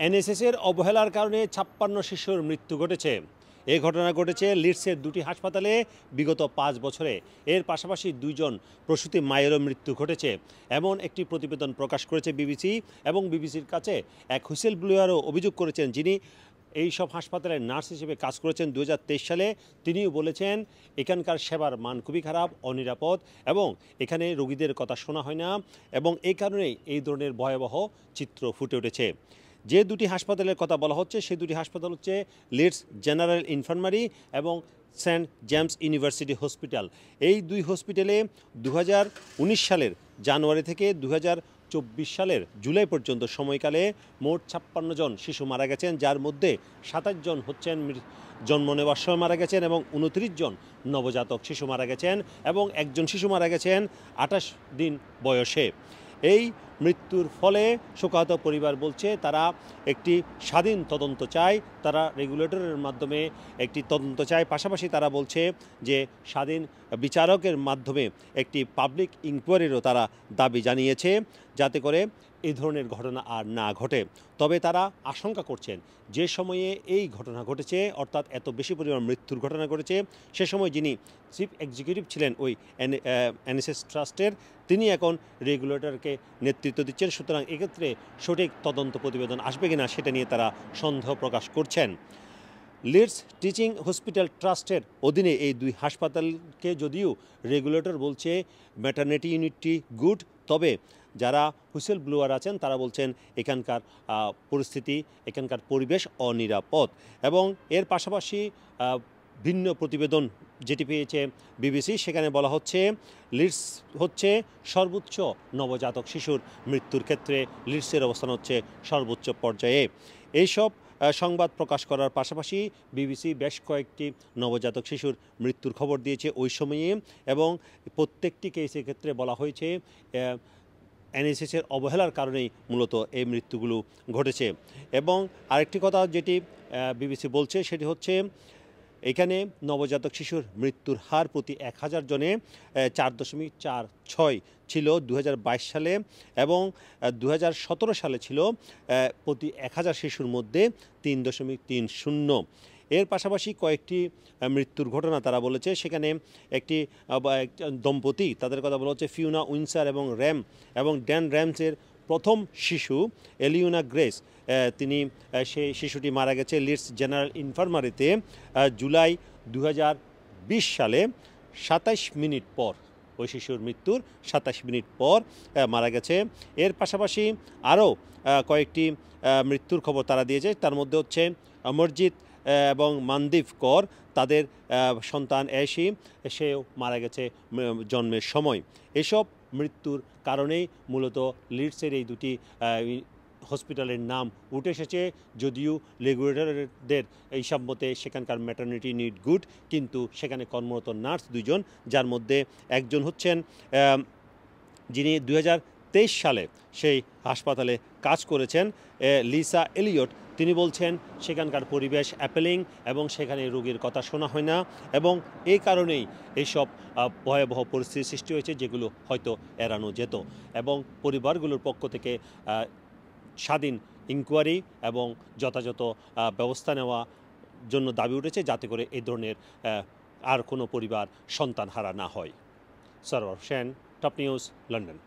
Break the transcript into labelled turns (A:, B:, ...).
A: এনএসএসের অবহেলার কারণে ৫৬ শিশুর মৃত্যু ঘটেছে। এই ঘটনা ঘটেছে লিডসের দুটি হাসপাতালে বিগত ৫ বছরে। এর পাশাপাশি ২ জন প্রসূতি মায়েরও মৃত্যু ঘটেছে এমন একটি প্রতিবেদন প্রকাশ করেছে বিবিসি। এবং বিবিসির কাছে এক হুইসেল ব্লোয়ারও অভিযোগ করেছেন, যিনি এই সব হাসপাতালের নার্স হিসেবে কাজ করেছেন ২০২৩ সালে। তিনিও বলেছেন এখানকার সেবার মান খুবই খারাপ, অনিরাপদ এবং এখানে রোগীদের কথা শোনা হয় না, এবং এই কারণেই এই ধরনের ভয়াবহ চিত্র ফুটে উঠেছে। যে দুটি হাসপাতালের কথা বলা হচ্ছে সেই দুটি হাসপাতাল হচ্ছে লিডস জেনারেল ইনফার্মারি এবং সেন্ট জেমস ইউনিভার্সিটি হসপিটাল। এই দুই হসপিটালে ২০১৯ সালের জানুয়ারি থেকে ২০২৪ সালের জুলাই পর্যন্ত সময়কালে মোট ৫৬ জন শিশু মারা গেছেন, যার মধ্যে ২৭ জন হচ্ছেন জন্ম নেওয়ার সময় মারা গেছেন এবং ২৯ জন নবজাতক শিশু মারা গেছেন এবং একজন শিশু মারা গেছেন ২৮ দিন বয়সে। এই মৃত্যুর ফলে শোকাহত পরিবার বলছে তারা একটি স্বাধীন তদন্ত চায়, তারা রেগুলেটরের মাধ্যমে একটি তদন্ত চায়। পাশাপাশি তারা বলছে যে স্বাধীন বিচারকের মাধ্যমে একটি পাবলিক ইনকোয়ারিরও তারা দাবি জানিয়েছে, যাতে করে এই ধরনের ঘটনা আর না ঘটে। তবে তারা আশঙ্কা করছেন যে সময়ে এই ঘটনা ঘটেছে, অর্থাৎ এত বেশি পরিমাণ মৃত্যুর ঘটনা ঘটেছে, সে সময় যিনি চিফ এক্সিকিউটিভ ছিলেন ওই এনএসএস ট্রাস্টের, তিনি এখন রেগুলেটরকে নেতৃত্ব দিচ্ছেন। সুতরাং এক্ষেত্রে সঠিক তদন্ত প্রতিবেদন আসবে কিনা সেটা নিয়ে তারা সন্দেহ প্রকাশ করছেন। লিডস টিচিং হসপিটাল ট্রাস্টের অধীনে এই দুই হাসপাতালকে যদিও রেগুলেটর বলছে ম্যাটারনিটি ইউনিটটি গুড, তবে যারা হুইসেল ব্লোয়ার আছেন তারা বলছেন এখানকার পরিস্থিতি, এখানকার পরিবেশ অনিরাপদ। এবং এর পাশাপাশি ভিন্ন প্রতিবেদন যেটি পেয়েছে বিবিসি, সেখানে বলা হচ্ছে লিডস হচ্ছে সর্বোচ্চ নবজাতক শিশুর মৃত্যুর ক্ষেত্রে লিডসের অবস্থান হচ্ছে সর্বোচ্চ পর্যায়ে। এইসব সংবাদ প্রকাশ করার পাশাপাশি বিবিসি বেশ কয়েকটি নবজাতক শিশুর মৃত্যুর খবর দিয়েছে ওই সময়ে, এবং প্রত্যেকটি কেসের ক্ষেত্রে বলা হয়েছে এনএসএসের অবহেলার কারণেই মূলত এই মৃত্যুগুলো ঘটেছে। এবং আরেকটি কথা যেটি বিবিসি বলছে সেটি হচ্ছে এখানে নবজাতক শিশুর মৃত্যুর হার প্রতি ১,০০০ জনে ৪.৪৬ ছিল ২০২২ সালে, এবং ২০১৭ সালে ছিল প্রতি ১,০০০ শিশুর মধ্যে ৩.৩০। এর পাশাপাশি কয়েকটি মৃত্যুর ঘটনা তারা বলেছে, সেখানে একটি দম্পতি, তাদের কথা বলা হচ্ছে ফিওনা উইন্সার এবং ড্যান র্যামসের প্রথম শিশু এলিওনা গ্রেস, তিনি সেই শিশুটি মারা গেছে লিডস জেনারেল ইনফার্মারিতে জুলাই ২০২০ সালে ২৭ মিনিট পর। ওই শিশুর মৃত্যুর ২৭ মিনিট পর মারা গেছে। এর পাশাপাশি আরও কয়েকটি মৃত্যুর খবর তারা দিয়েছে, তার মধ্যে হচ্ছে অমরজিৎ এবং মানদীপ কর, তাদের সন্তান অ্যাশি, সেও মারা গেছে জন্মের সময়। এসব মৃত্যুর কারণেই মূলত লিডসের এই দুটি হসপিটালের নাম উঠে এসেছে। যদিও রেগুলেটরদের এইসব মতে সেখানকার ম্যাটারনিটি নিড গুড, কিন্তু সেখানে কর্মরত নার্স ২ জন, যার মধ্যে একজন হচ্ছেন যিনি ২০২৩ সালে সেই হাসপাতালে কাজ করেছেন, লিসা এলিয়ট। তিনি বলছেন সেখানকার পরিবেশ অ্যাপেলিং এবং সেখানে রোগীর কথা শোনা হয় না, এবং এই কারণেই এইসব ভয়াবহ পরিস্থিতি সৃষ্টি হয়েছে যেগুলো হয়তো এড়ানো যেত। এবং পরিবারগুলোর পক্ষ থেকে স্বাধীন ইনকোয়ারি এবং যথাযথ ব্যবস্থা নেওয়া জন্য দাবি উঠেছে, যাতে করে এই ধরনের আর কোনো পরিবার সন্তান হারা না হয়। Sarwar Hossain, top news, London.